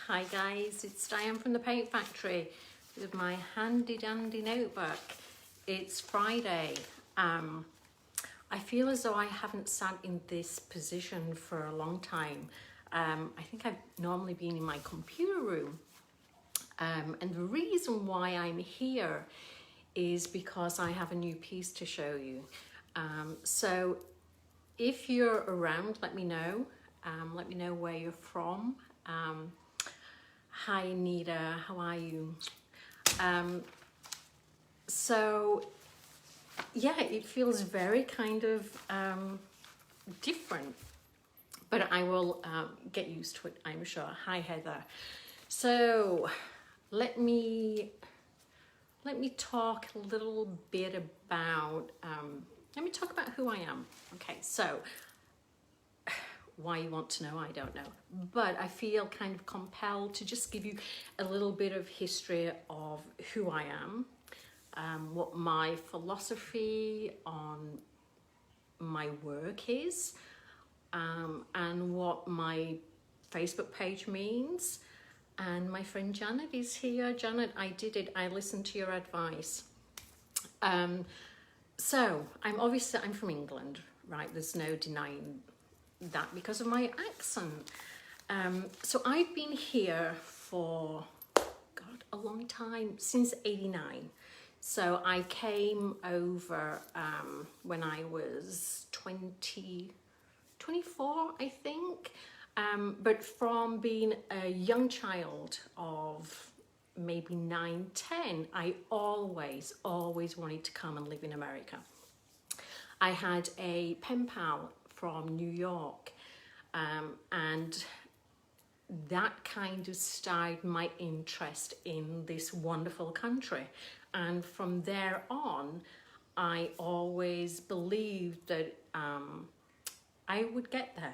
Hi guys, it's Diane from the Paint Factory with my handy dandy notebook. It's Friday. I feel as though I haven't sat in this position for a long time. I think I've normally been in my computer room. And the reason why I'm here is because I have a new piece to show you. So if you're around, let me know. Let me know where you're from. Hi Nita, how are you? So yeah, it feels very kind of different, but I will get used to it, I'm sure. Hi Heather. So let me talk a little bit about let me talk about who I am. Okay, so why you want to know, I don't know, but I feel kind of compelled to just give you a little bit of history of who I am, what my philosophy on my work is, and what my Facebook page means. And my friend Janet is here. Janet, I did it. I listened to your advice. So I'm from England, right? There's no denying that because of my accent. So I've been here for, God, a long time, since '89. So I came over when I was 24, I think. But from being a young child of maybe 9, 10, I always wanted to come and live in America. I had a pen pal from New York, and that kind of started my interest in this wonderful country. And from there on, I always believed that I would get there.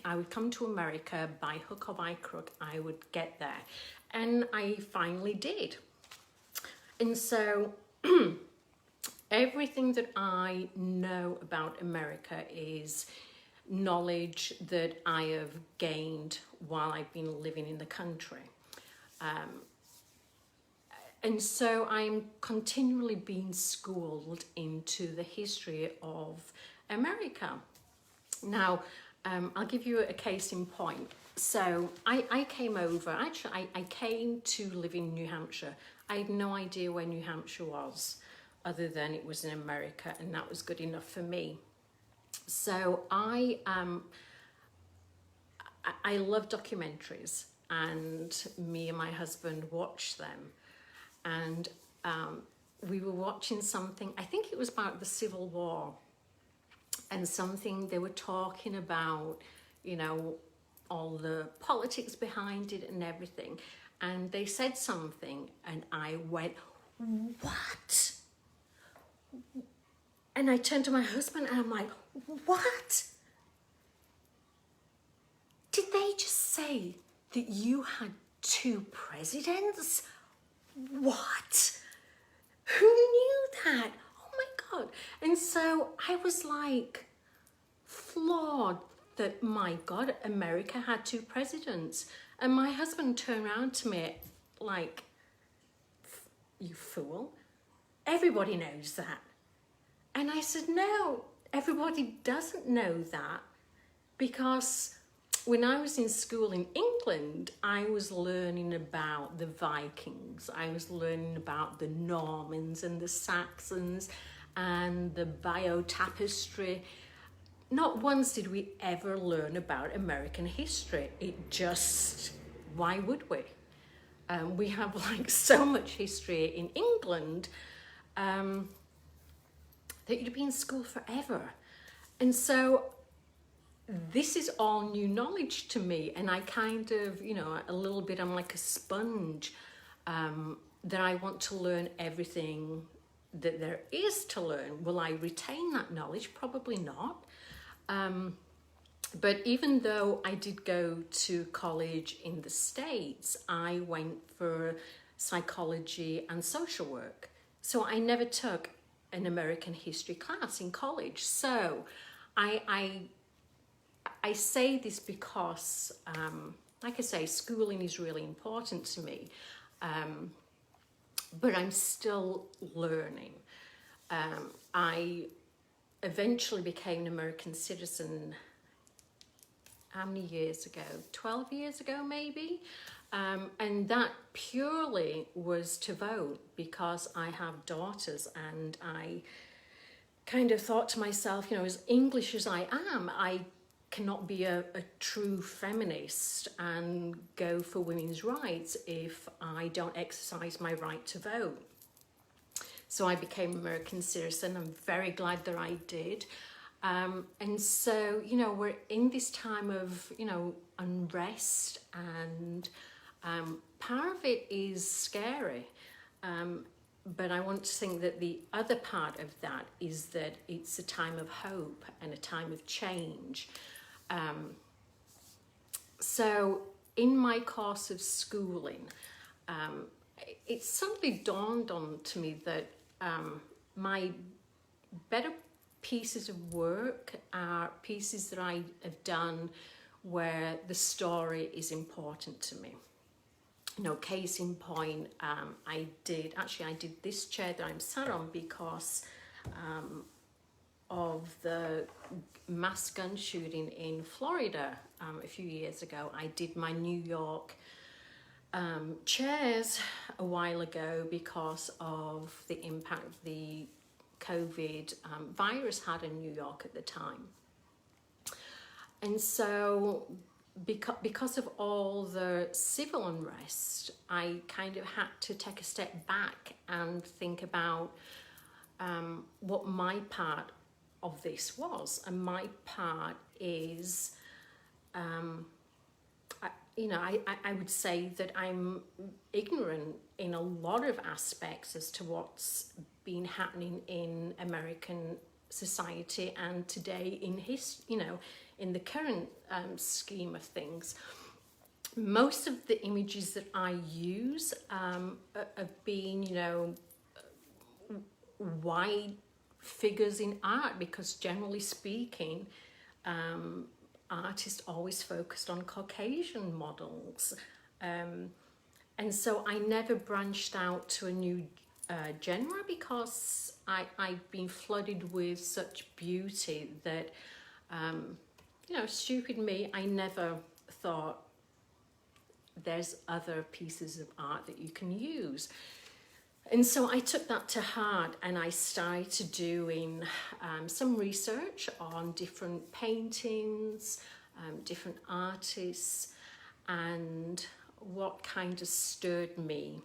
I would come to America by hook or by crook. I would get there, and I finally did. And so everything that I know about America is knowledge that I have gained while I've been living in the country. And so I'm continually being schooled into the history of America. Now, I'll give you a case in point. So I came over, actually I came to live in New Hampshire. I had no idea where New Hampshire was, other than it was in America, and that was good enough for me. So I love documentaries, and me and my husband watch them. And we were watching something, I think it was about the Civil War, and something they were talking about, you know, all the politics behind it and everything. And they said something, and I went, what? And I turned to my husband and I'm like, what? Did they just say that you had 2 presidents? What? Who knew that? Oh my God. And so I was like floored that, my God, America had 2 presidents. And my husband turned around to me like, you fool. Everybody knows that. And I said, no, everybody doesn't know that, because when I was in school in England, I was learning about the Vikings. I was learning about the Normans and the Saxons and the Bayeux Tapestry. Not once did we ever learn about American history. It just, why would we? We have like so much history in England that you'd be in school forever. And so this is all new knowledge to me, and I kind of, you know, a little bit, I'm like a sponge, that I want to learn everything that there is to learn. Will I retain that knowledge? Probably not. But even though I did go to college in the States, I went for psychology and social work. So I never took an American history class in college. So I say this because like I say, schooling is really important to me, but I'm still learning. I eventually became an American citizen, how many years ago? 12 years ago, maybe? And that purely was to vote because I have daughters, and I kind of thought to myself, you know, as English as I am, I cannot be a true feminist and go for women's rights if I don't exercise my right to vote. So I became an American citizen. I'm very glad that I did. And so, you know, we're in this time of, you know, unrest, and part of it is scary. But I want to think that the other part of that is that it's a time of hope and a time of change. So in my course of schooling, it suddenly dawned on to me that my better pieces of work are pieces that I have done where the story is important to me. You know, case in point, I did this chair that I'm sat on because of the mass gun shooting in Florida a few years ago. I did my New York chairs a while ago because of the impact the COVID virus had in New York at the time. And so because of all the civil unrest, I kind of had to take a step back and think about what my part of this was. And my part is, I would say that I'm ignorant in a lot of aspects as to what's been happening in American society and today in the current scheme of things. Most of the images that I use have been, you know, white figures in art, because generally speaking, artists always focused on Caucasian models. And so I never branched out to a new genre because I've been flooded with such beauty that, you know, stupid me, I never thought there's other pieces of art that you can use. And so I took that to heart, and I started doing some research on different paintings, different artists, and what kind of stirred me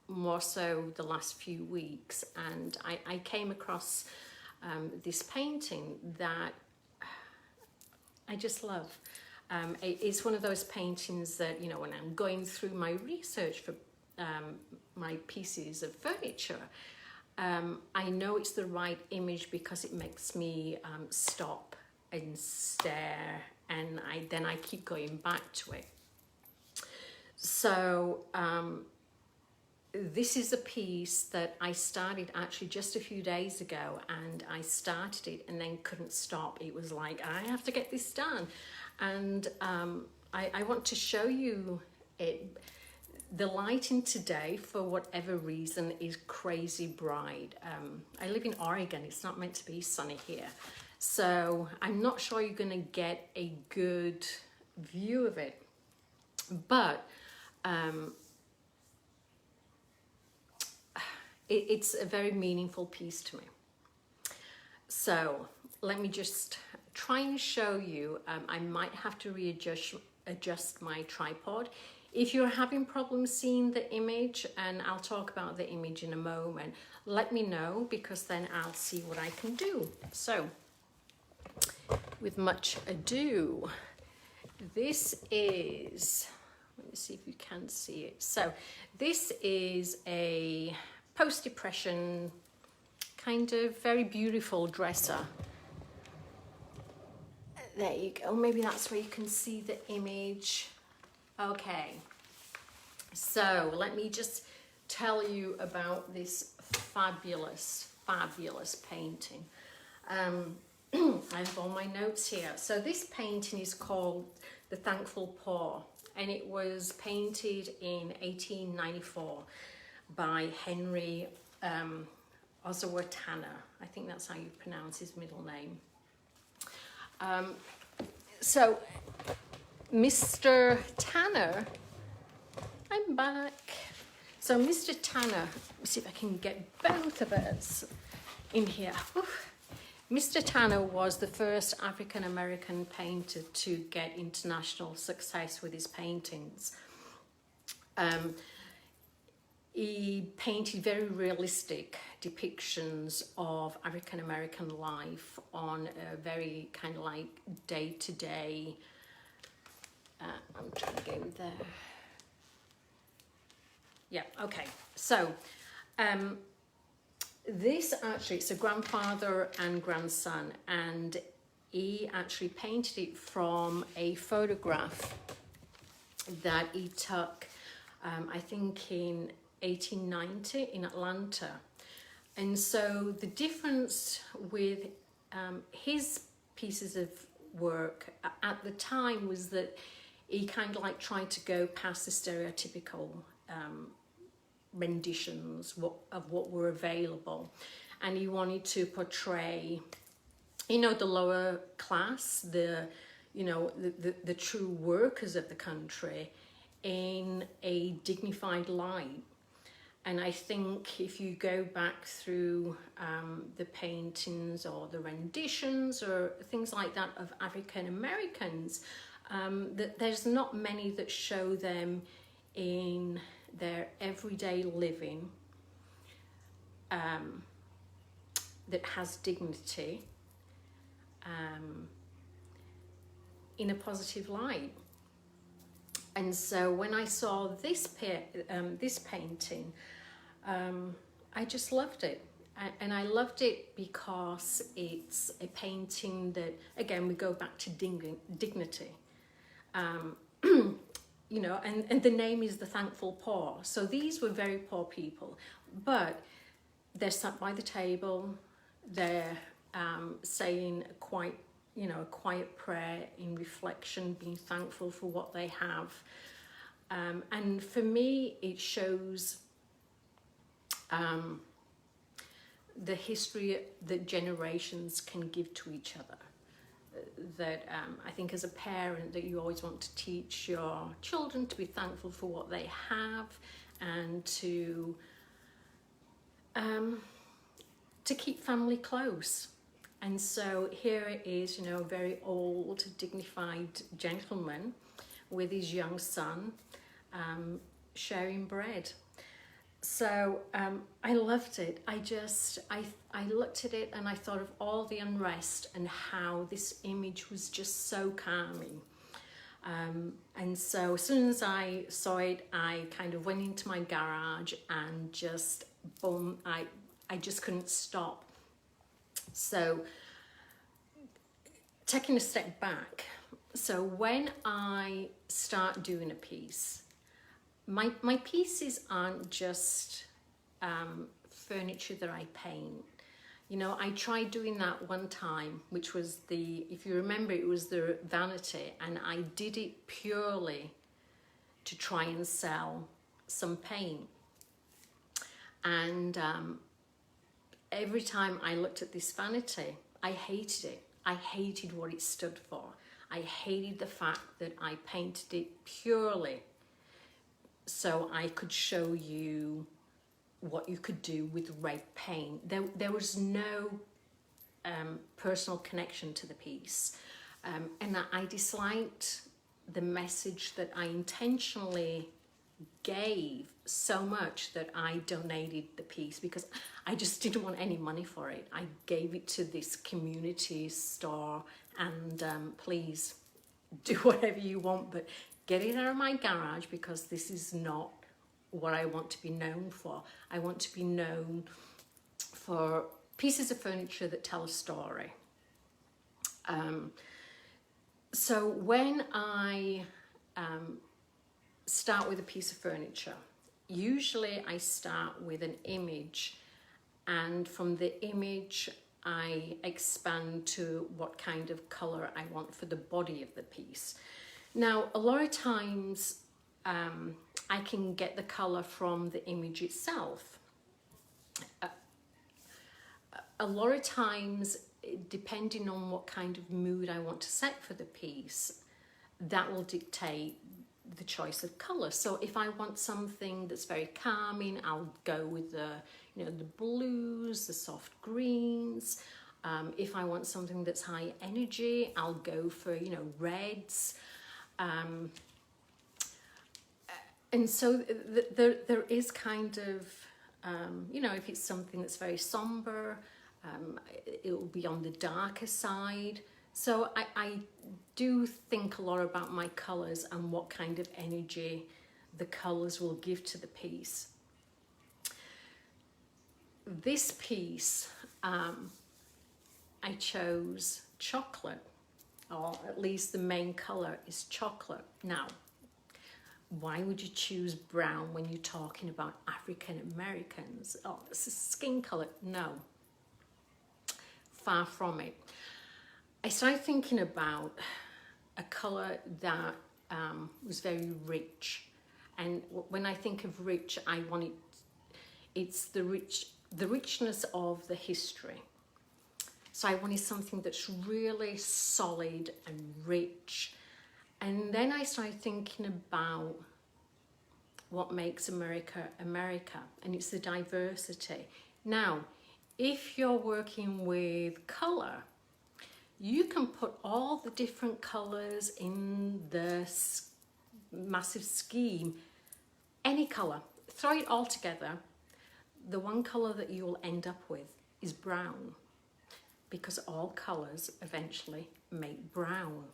more so the last few weeks. And I came across this painting that I just love. It's one of those paintings that, you know, when I'm going through my research for my pieces of furniture, I know it's the right image because it makes me stop and stare, and then I keep going back to it. So this is a piece that I started actually just a few days ago, and I started it and then couldn't stop. It was like, I have to get this done. And I want to show you it. The lighting today, for whatever reason, is crazy bright. I live in Oregon. It's not meant to be sunny here. So I'm not sure you're going to get a good view of it. But it's a very meaningful piece to me. So let me just try and show you. I might have to adjust my tripod. If you're having problems seeing the image, and I'll talk about the image in a moment, let me know, because then I'll see what I can do. So with much ado, this is, let me see if you can see it. So this is a post-depression kind of very beautiful dresser. There you go. Maybe that's where you can see the image. Okay. So let me just tell you about this fabulous, fabulous painting. I have all my notes here. So this painting is called The Thankful Poor, and it was painted in 1894 by Henry Ossawa Tanner. I think that's how you pronounce his middle name. So Mr. Tanner, I'm back. So Mr. Tanner, let's see if I can get both of us in here. Oof. Mr. Tanner was the first African-American painter to get international success with his paintings. He painted very realistic depictions of African-American life on a very kind of like day-to-day, I'm trying to go there. Yeah, okay. So, this actually, it's a grandfather and grandson, and he actually painted it from a photograph that he took, I think in 1890 in Atlanta. And so the difference with his pieces of work at the time was that he kind of like tried to go past the stereotypical renditions of what were available, and he wanted to portray, you know, the lower class, the true workers of the country in a dignified light. And I think if you go back through the paintings or the renditions or things like that of African Americans, that there's not many that show them in their everyday living that has dignity in a positive light. And so when I saw this painting, I just loved it. And I loved it because it's a painting that, again, we go back to dignity. You know, and the name is The Thankful Poor. So these were very poor people, but they're sat by the table, they're saying a quiet prayer in reflection, being thankful for what they have. And for me, it shows the history that generations can give to each other. That I think as a parent that you always want to teach your children to be thankful for what they have, and to keep family close. And so here it is, you know, a very old, dignified gentleman with his young son sharing bread. So I loved it. I looked at it and I thought of all the unrest and how this image was just so calming. And so as soon as I saw it, I kind of went into my garage and just boom, I just couldn't stop. So taking a step back, so when I start doing a piece, my pieces aren't just furniture that I paint. You know, I tried doing that one time, which was if you remember, it was the vanity, and I did it purely to try and sell some paint. And every time I looked at this vanity, I hated it. I hated what it stood for. I hated the fact that I painted it purely so I could show you what you could do with red paint. There was no personal connection to the piece. And I disliked the message that I intentionally gave so much that I donated the piece, because I just didn't want any money for it. I gave it to this community store, and please do whatever you want, but get it out of my garage, because this is not what I want to be known for. I want to be known for pieces of furniture that tell a story. So when I start with a piece of furniture, usually I start with an image, and from the image I expand to what kind of colour I want for the body of the piece. Now, a lot of times I can get the colour from the image itself. A lot of times, depending on what kind of mood I want to set for the piece, that will dictate the choice of colour. So if I want something that's very calming, I'll go with the, you know, the blues, the soft greens. If I want something that's high energy, I'll go for, you know, reds. And so there is kind of, you know, if it's something that's very somber, it will be on the darker side. So I do think a lot about my colours and what kind of energy the colours will give to the piece. This piece, I chose chocolate, or at least the main colour is chocolate. Now, why would you choose brown when you're talking about African Americans? Oh, it's a skin colour. No, far from it. I started thinking about a colour that was very rich, and when I think of rich, I want it's the richness of the history. So I wanted something that's really solid and rich. And then I started thinking about what makes America America, and it's the diversity. Now, if you're working with colour, you can put all the different colours in the massive scheme, any colour, throw it all together. The one colour that you'll end up with is brown, because all colours eventually make brown.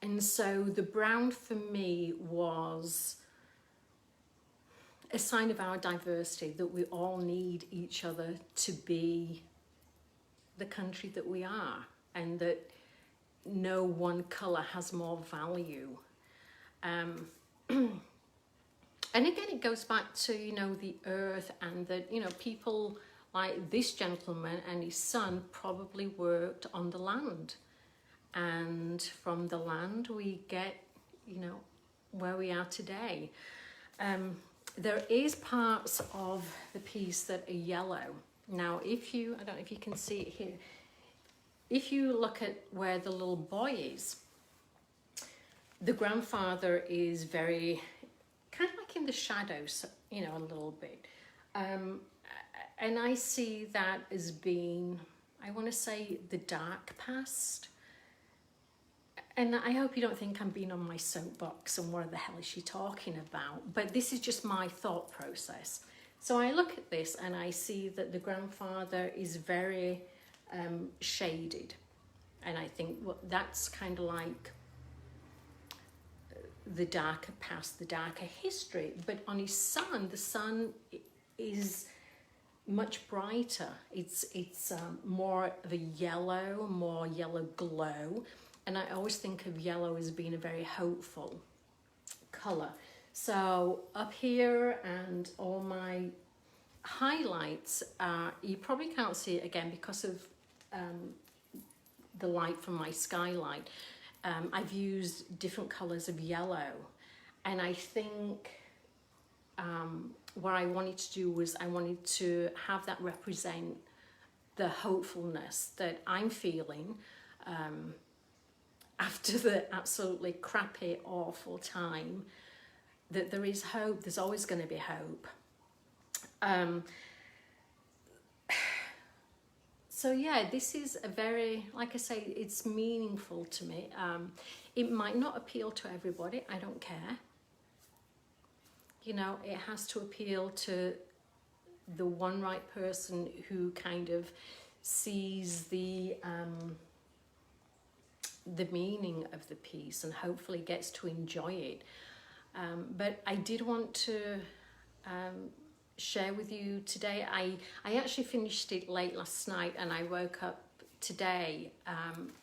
And so the brown for me was a sign of our diversity, that we all need each other to be the country that we are, and that no one colour has more value. And again, it goes back to, you know, the earth, and that, you know, people like this gentleman and his son probably worked on the land. And from the land we get, you know, where we are today. There is parts of the piece that are yellow. Now, if you, I don't know if you can see it here, if you look at where the little boy is, the grandfather is very, kind of like in the shadows, you know, a little bit. And I see that as being, I want to say, the dark past. And I hope you don't think I'm being on my soapbox and what the hell is she talking about? But this is just my thought process. So I look at this and I see that the grandfather is very shaded. And I think, well, that's kind of like the darker past, the darker history. But on his son, the sun is much brighter. It's more of a yellow, more yellow glow. And I always think of yellow as being a very hopeful colour. So up here, and all my highlights, you probably can't see it again because of the light from my skylight. I've used different colours of yellow. And I think what I wanted to do was I wanted to have that represent the hopefulness that I'm feeling after the absolutely crappy, awful time, that there is hope. There's always going to be hope. So yeah, this is a very, like I say, it's meaningful to me. It might not appeal to everybody. I don't care. You know, it has to appeal to the one right person who kind of sees the meaning of the piece and hopefully gets to enjoy it. But I did want to share with you today. I actually finished it late last night, and I woke up today,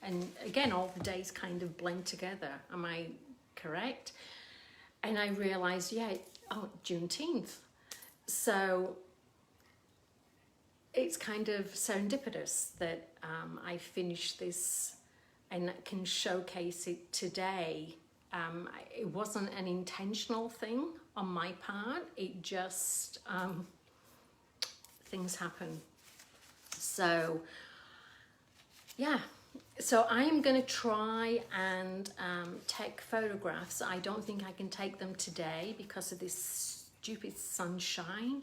and again, all the days kind of blend together. Am I correct? And I realized, yeah, oh, Juneteenth. So it's kind of serendipitous that I finished this and can showcase it today. It wasn't an intentional thing on my part. It just, things happen. So, yeah. So I'm going to try and take photographs. I don't think I can take them today because of this stupid sunshine.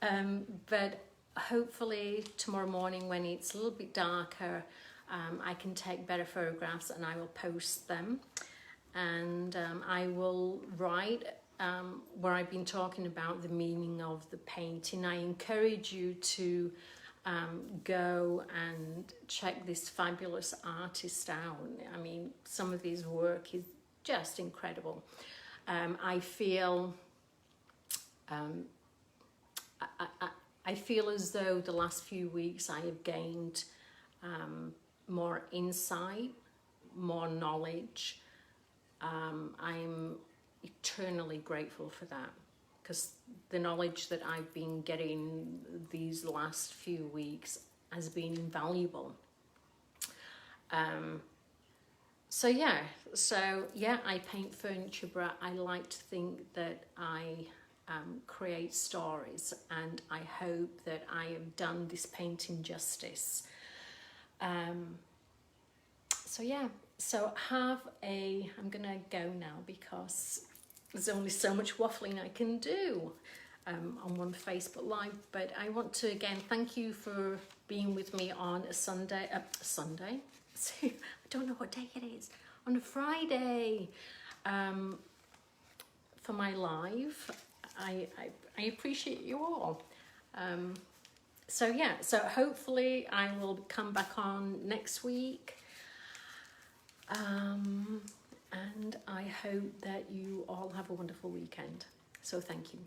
But hopefully tomorrow morning when it's a little bit darker, I can take better photographs and I will post them. And I will write where I've been talking about the meaning of the painting. I encourage you to go and check this fabulous artist out. I mean, some of his work is just incredible. I feel I feel as though the last few weeks I have gained more insight, more knowledge. I'm eternally grateful for that, because the knowledge that I've been getting these last few weeks has been invaluable. So yeah, I paint furniture, but I like to think that I create stories, and I hope that I have done this painting justice. So yeah, so I'm gonna go now because there's only so much waffling I can do on one Facebook Live. But I want to again thank you for being with me on a Sunday. I don't know what day it is. On a Friday for my live. I appreciate you all. So yeah, so hopefully I will come back on next week. And I hope that you all have a wonderful weekend. So thank you.